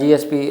GSP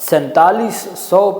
4700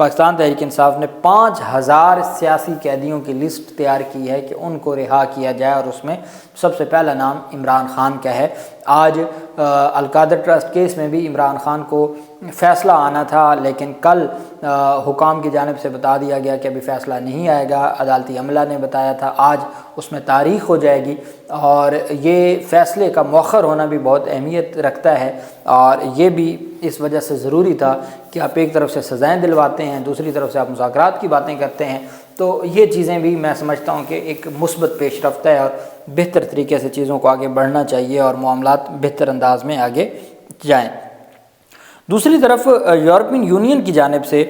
Pakistan Tehreek Insaf نے 5000 سیاسی قیدیوں کی لسٹ تیار کی ہے کہ ان کو رہا کیا جائے، اور اس میں سب سے پہلا نام عمران خان کا ہے۔ آج القادر ٹرسٹ کیس میں بھی عمران خان کو فیصلہ آنا تھا، لیکن کل حکام کی جانب سے بتا دیا گیا کہ ابھی فیصلہ نہیں آئے گا، عدالتی عملہ نے بتایا تھا آج اس میں تاریخ ہو جائے گی، اور یہ فیصلے کا مؤخر ہونا بھی بہت اہمیت رکھتا ہے، اور یہ بھی اس وجہ سے ضروری تھا کہ آپ ایک طرف سے سزائیں دلواتے ہیں، دوسری طرف سے آپ مذاکرات کی باتیں کرتے ہیں، تو یہ چیزیں بھی میں سمجھتا ہوں کہ ایک مثبت پیش رفت ہے، اور بہتر طریقے سے چیزوں کو آگے بڑھنا چاہیے اور معاملات بہتر انداز میں آگے جائیں۔ دوسری طرف یورپین یونین کی جانب سے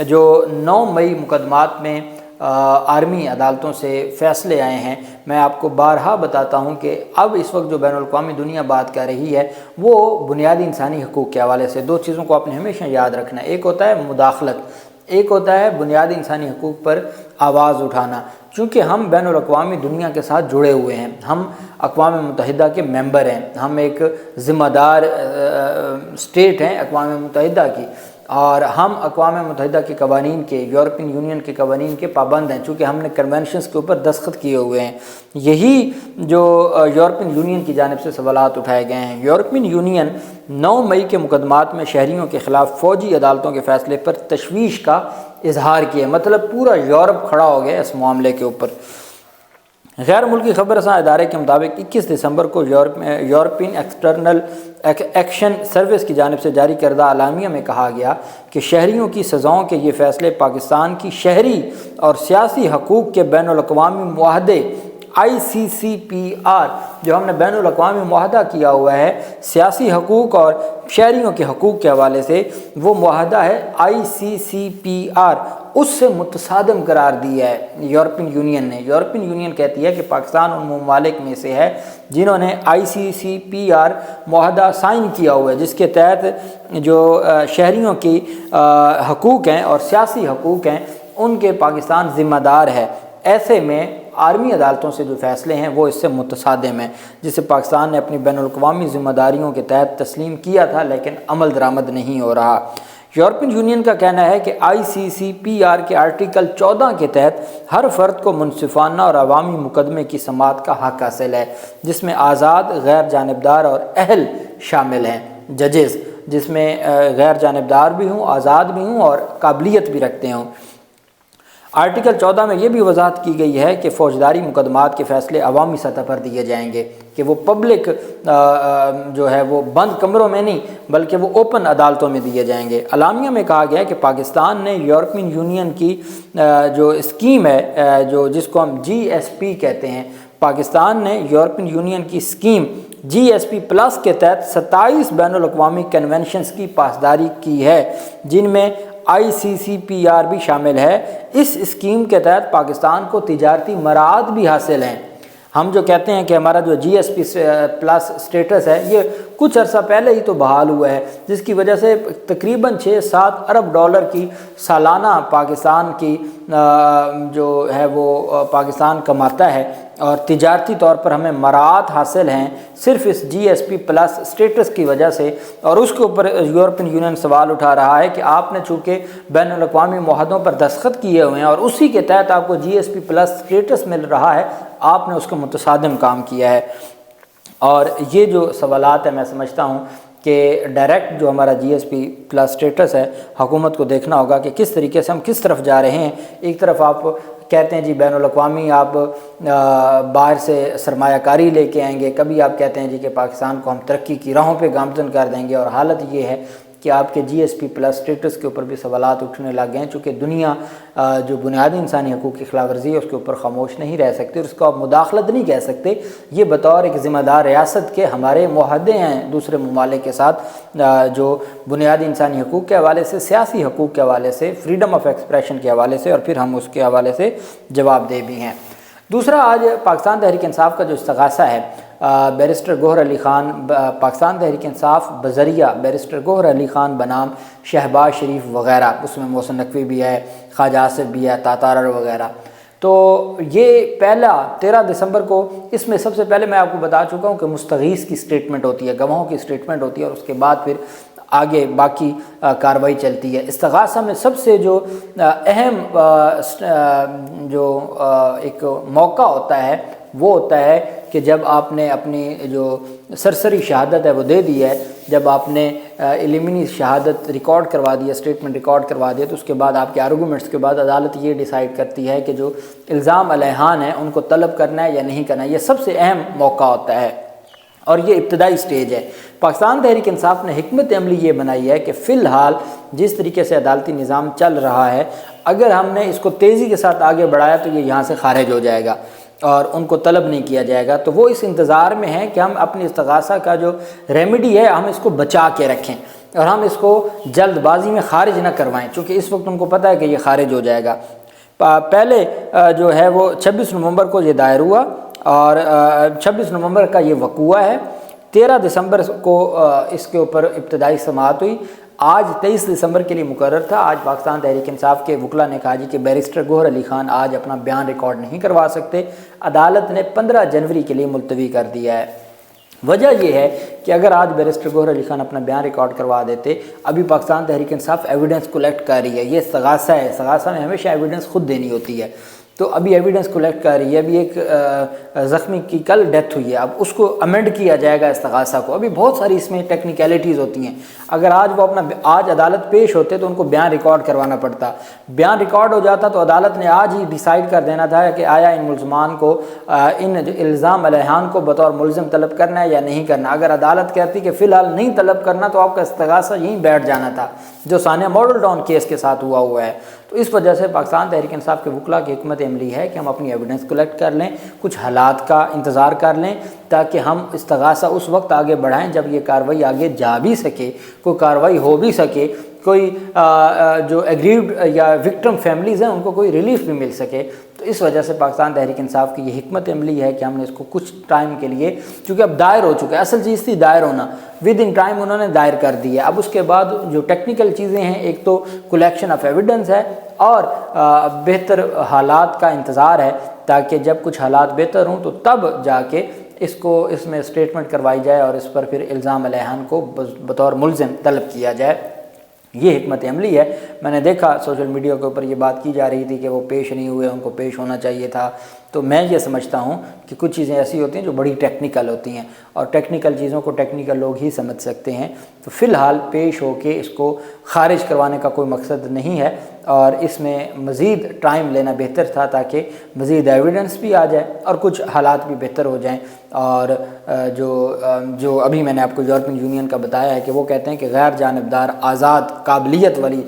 جو 9 مئی مقدمات میں آرمی عدالتوں سے فیصلے آئے ہیں، میں آپ کو بارہا بتاتا ہوں کہ اب اس وقت جو بین الاقوامی دنیا بات کر رہی ہے وہ بنیادی انسانی حقوق کے حوالے سے 2 چیزوں کو آپ نے ہمیشہ یاد رکھنا ہے۔ ایک ہوتا ہے مداخلت، ایک ہوتا ہے بنیادی انسانی حقوق پر آواز اٹھانا۔ چونکہ ہم بین الاقوامی دنیا کے ساتھ جڑے ہوئے ہیں، ہم اقوام متحدہ کے ممبر ہیں، ہم ایک ذمہ دار اسٹیٹ ہیں اقوام متحدہ کی، اور ہم اقوام متحدہ کے قوانین کے، یورپین یونین کے قوانین کے پابند ہیں، چونکہ ہم نے کنونشنز کے اوپر دستخط کیے ہوئے ہیں۔ یہی جو یورپین یونین کی جانب سے سوالات اٹھائے گئے ہیں۔ یورپین یونین 9 مئی کے مقدمات میں شہریوں کے خلاف فوجی عدالتوں کے فیصلے پر تشویش کا اظہار کیا، مطلب پورا یورپ کھڑا ہو گیا اس معاملے کے اوپر۔ غیر ملکی خبر رساں ادارے کے مطابق 21 دسمبر کو یورپین ایکسٹرنل ایکشن سروس کی جانب سے جاری کردہ اعلامیہ میں کہا گیا کہ شہریوں کی سزاؤں کے یہ فیصلے پاکستان کی شہری اور سیاسی حقوق کے بین الاقوامی معاہدے ICCPR جو ہم نے بین الاقوامی معاہدہ کیا ہوا ہے سیاسی حقوق اور شہریوں کے حقوق کے حوالے سے، وہ معاہدہ ہے ICCPR، اس سے متصادم قرار دیا ہے یورپین یونین نے۔ یورپین یونین کہتی ہے کہ پاکستان ان ممالک میں سے ہے جنہوں نے ICCPR معاہدہ سائن کیا ہوا ہے، جس کے تحت جو شہریوں کی حقوق ہیں اور سیاسی حقوق ہیں ان کے پاکستان ذمہ دار ہے۔ ایسے میں آرمی عدالتوں سے جو فیصلے ہیں وہ اس سے متصادم ہیں، جسے پاکستان نے اپنی بین الاقوامی ذمہ داریوں کے تحت تسلیم کیا تھا لیکن عمل درآمد نہیں ہو رہا۔ یورپین یونین کا کہنا ہے کہ ICCPR کے آرٹیکل 14 کے تحت ہر فرد کو منصفانہ اور عوامی مقدمے کی سماعت کا حق حاصل ہے، جس میں آزاد، غیر جانبدار اور اہل شامل ہیں، ججز، جس میں غیر جانبدار بھی ہوں، آزاد بھی ہوں اور قابلیت بھی رکھتے ہوں۔ آرٹیکل 14 میں یہ بھی وضاحت کی گئی ہے کہ فوجداری مقدمات کے فیصلے عوامی سطح پر دیے جائیں گے، کہ وہ پبلک جو ہے وہ بند کمروں میں نہیں بلکہ وہ اوپن عدالتوں میں دیے جائیں گے۔ اعلامیہ میں کہا گیا کہ پاکستان نے یورپین یونین کی جو اسکیم ہے جس کو ہم GSP کہتے ہیں، پاکستان نے یورپین یونین کی اسکیم GSP+ کے تحت 27 بین الاقوامی کنونشنز کی پاسداری کی ہے، جن میں ICCPR بھی شامل ہے۔ اس اسکیم کے تحت پاکستان کو تجارتی مراعات بھی حاصل ہیں۔ ہم جو کہتے ہیں کہ ہمارا جو GSP+ سٹیٹس ہے یہ کچھ عرصہ پہلے ہی تو بحال ہوا ہے، جس کی وجہ سے تقریباً 6-7 ارب ڈالر کی سالانہ پاکستان کی جو ہے وہ پاکستان کماتا ہے، اور تجارتی طور پر ہمیں مراعات حاصل ہیں صرف اس GSP+ سٹیٹس کی وجہ سے۔ اور اس کے اوپر یورپین یونین سوال اٹھا رہا ہے کہ آپ نے چونکہ بین الاقوامی معاہدوں پر دستخط کیے ہوئے ہیں اور اسی کے تحت آپ کو GSP+ سٹیٹس مل رہا ہے، آپ نے اس کے متصادم کام کیا ہے۔ اور یہ جو سوالات ہیں میں سمجھتا ہوں کہ ڈائریکٹ جو ہمارا GSP+ سٹیٹس ہے حکومت کو دیکھنا ہوگا کہ کس طریقے سے ہم کس طرف جا رہے ہیں۔ ایک طرف آپ کہتے ہیں جی بین الاقوامی آپ باہر سے سرمایہ کاری لے کے آئیں گے، کبھی آپ کہتے ہیں جی کہ پاکستان کو ہم ترقی کی راہوں پہ گامزن کر دیں گے، اور حالت یہ ہے کہ آپ کے GSP+ سٹیٹس کے اوپر بھی سوالات اٹھنے لگ گئے ہیں، چونکہ دنیا جو بنیادی انسانی حقوق کی خلاف ورزی ہے اس کے اوپر خاموش نہیں رہ سکتے، اور اس کو آپ مداخلت نہیں کہہ سکتے۔ یہ بطور ایک ذمہ دار ریاست کے ہمارے معاہدے ہیں دوسرے ممالک کے ساتھ، جو بنیادی انسانی حقوق کے حوالے سے، سیاسی حقوق کے حوالے سے، فریڈم آف ایکسپریشن کے حوالے سے، اور پھر ہم اس کے حوالے سے جواب دہ بھی ہیں۔ دوسرا، آج پاکستان تحریک انصاف کا جو استغاثہ ہے بیرسٹر گوہر علی خان، پاکستان تحریک انصاف بذریعہ بیرسٹر گوہر علی خان بنام شہباز شریف وغیرہ، اس میں محسن نقوی بھی ہے، خواجہ آصف بھی ہے، تاتارر وغیرہ، تو یہ پہلا 13 دسمبر کو، اس میں سب سے پہلے میں آپ کو بتا چکا ہوں کہ مستغیث کی سٹیٹمنٹ ہوتی ہے، گواہوں کی سٹیٹمنٹ ہوتی ہے، اور اس کے بعد پھر آگے باقی کارروائی چلتی ہے۔ استغاثہ میں سب سے جو اہم جو ایک موقع ہوتا ہے وہ ہوتا ہے کہ جب آپ نے اپنی جو سرسری شہادت ہے وہ دے دی ہے، جب آپ نے علمی شہادت ریکارڈ کروا دی ہے، اسٹیٹمنٹ ریکارڈ کروا دیا، تو اس کے بعد آپ کے آرگومنٹس کے بعد عدالت یہ ڈیسائیڈ کرتی ہے کہ جو الزام علیہان ہیں ان کو طلب کرنا ہے یا نہیں کرنا ہے۔ یہ سب سے اہم موقع ہوتا ہے اور یہ ابتدائی سٹیج ہے۔ پاکستان تحریک انصاف نے حکمت عملی یہ بنائی ہے کہ فی الحال جس طریقے سے عدالتی نظام چل رہا ہے، اگر ہم نے اس کو تیزی کے ساتھ آگے بڑھایا تو یہ یہاں سے خارج ہو جائے گا اور ان کو طلب نہیں کیا جائے گا۔ تو وہ اس انتظار میں ہیں کہ ہم اپنی استغاثہ کا جو ریمیڈی ہے ہم اس کو بچا کے رکھیں اور ہم اس کو جلد بازی میں خارج نہ کروائیں، چونکہ اس وقت ان کو پتہ ہے کہ یہ خارج ہو جائے گا۔ پہلے جو ہے وہ 26 نومبر کو یہ دائر ہوا اور 26 نومبر کا یہ وقوع ہے۔ 13 دسمبر کو اس کے اوپر ابتدائی سماعت ہوئی۔ آج 23 دسمبر کے لیے مقرر تھا۔ آج پاکستان تحریک انصاف کے وکلاء نے کہا جی کہ بیرسٹر گوہر علی خان آج اپنا بیان ریکارڈ نہیں کروا سکتے، عدالت نے 15 جنوری کے لیے ملتوی کر دیا ہے۔ وجہ یہ ہے کہ اگر آج بیرسٹر گوہر علی خان اپنا بیان ریکارڈ کروا دیتے، ابھی پاکستان تحریک انصاف ایویڈنس کلیکٹ کر رہی ہے۔ یہ استغاثہ ہے، استغاثہ میں ہمیشہ ایویڈنس خود دینی ہوتی ہے، تو ابھی ایویڈنس کلیکٹ کر رہی ہے۔ ابھی ایک زخمی کی کل ڈیتھ ہوئی ہے، اب اس کو امینڈ کیا جائے گا استغاثہ کو۔ ابھی بہت ساری اس میں ٹیکنیکلٹیز ہوتی ہیں۔ اگر آج وہ اپنا آج عدالت پیش ہوتے تو ان کو بیان ریکارڈ کروانا پڑتا، بیان ریکارڈ ہو جاتا تو عدالت نے آج ہی ڈیسائیڈ کر دینا تھا کہ آیا ان ملزمان کو ان الزام علیہان کو بطور ملزم طلب کرنا ہے یا نہیں کرنا۔ اگر عدالت کہتی کہ فی الحال نہیں طلب کرنا تو آپ کا استغاثہ یہیں بیٹھ جانا تھا، جو ثانیہ ماڈل ٹاؤن کیس کے ساتھ ہوا ہے۔ تو اس وجہ سے پاکستان تحریک انصاف کے وکلاء کی حکمت عملی ہے کہ ہم اپنی ایویڈنس کلیکٹ کر لیں، کچھ حالات کا انتظار کر لیں تاکہ ہم استغاثہ اس وقت آگے بڑھائیں جب یہ کارروائی آگے جا بھی سکے، کوئی کارروائی ہو بھی سکے، کوئی جو ایگریوڈ یا وکٹم فیملیز ہیں ان کو کوئی ریلیف بھی مل سکے۔ تو اس وجہ سے پاکستان تحریک انصاف کی یہ حکمت عملی ہے کہ ہم نے اس کو کچھ ٹائم کے لیے، چونکہ اب دائر ہو چکا ہے، اصل چیز تھی دائر ہونا، ود ان ٹائم انہوں نے دائر کر دی ہے۔ اب اس کے بعد جو ٹیکنیکل چیزیں ہیں، ایک تو کلیکشن آف ایویڈنس ہے اور بہتر حالات کا انتظار ہے تاکہ جب کچھ حالات بہتر ہوں تو تب جا کے اس میں اسٹیٹمنٹ کروائی جائے اور اس پر پھر الزام علیہان کو بطور ملزم طلب کیا جائے۔ یہ حکمت عملی ہے۔ میں نے دیکھا سوشل میڈیا کے اوپر یہ بات کی جا رہی تھی کہ وہ پیش نہیں ہوئے، ان کو پیش ہونا چاہیے تھا۔ تو میں یہ سمجھتا ہوں کہ کچھ چیزیں ایسی ہوتی ہیں جو بڑی ٹیکنیکل ہوتی ہیں اور ٹیکنیکل چیزوں کو ٹیکنیکل لوگ ہی سمجھ سکتے ہیں۔ تو فی الحال پیش ہو کے اس کو خارج کروانے کا کوئی مقصد نہیں ہے اور اس میں مزید ٹائم لینا بہتر تھا تاکہ مزید ایویڈنس بھی آ جائے اور کچھ حالات بھی بہتر ہو جائیں۔ اور جو ابھی میں نے آپ کو یورپین یونین کا بتایا ہے کہ وہ کہتے ہیں کہ غیر جانبدار آزاد قابلیت والی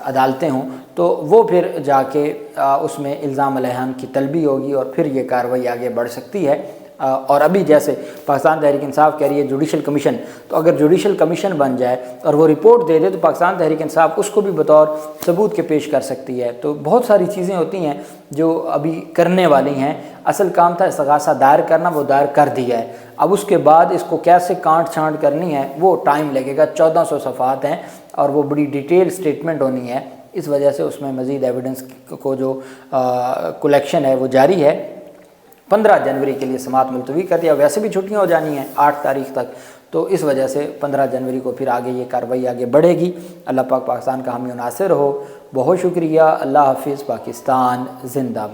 عدالتیں ہوں تو وہ پھر جا کے اس میں الزام علیہان کی طلبی ہوگی اور پھر یہ کارروائی آگے بڑھ سکتی ہے۔ اور ابھی جیسے پاکستان تحریک انصاف کہہ رہی ہے جوڈیشل کمیشن، تو اگر جوڈیشل کمیشن بن جائے اور وہ رپورٹ دے دے تو پاکستان تحریک انصاف اس کو بھی بطور ثبوت کے پیش کر سکتی ہے۔ تو بہت ساری چیزیں ہوتی ہیں جو ابھی کرنے والی ہیں۔ اصل کام تھا استغاثہ دائر کرنا، وہ دائر کر دیا ہے۔ اب اس کے بعد اس کو کیسے کانٹ چھانٹ کرنی ہے وہ ٹائم لگے گا۔ 1400 صفحات ہیں اور وہ بڑی ڈیٹیل سٹیٹمنٹ ہونی ہے، اس وجہ سے اس میں مزید ایویڈنس کو جو کلیکشن ہے وہ جاری ہے۔ 15 جنوری کے لیے سماعت ملتوی کر دیا، ویسے بھی چھٹیاں ہو جانی ہیں 8 تاریخ تک، تو اس وجہ سے 15 جنوری کو پھر آگے یہ کارروائی آگے بڑھے گی۔ اللہ پاک پاکستان کا حامی و ناصر ہو۔ بہت شکریہ۔ اللہ حافظ۔ پاکستان زندہ باد۔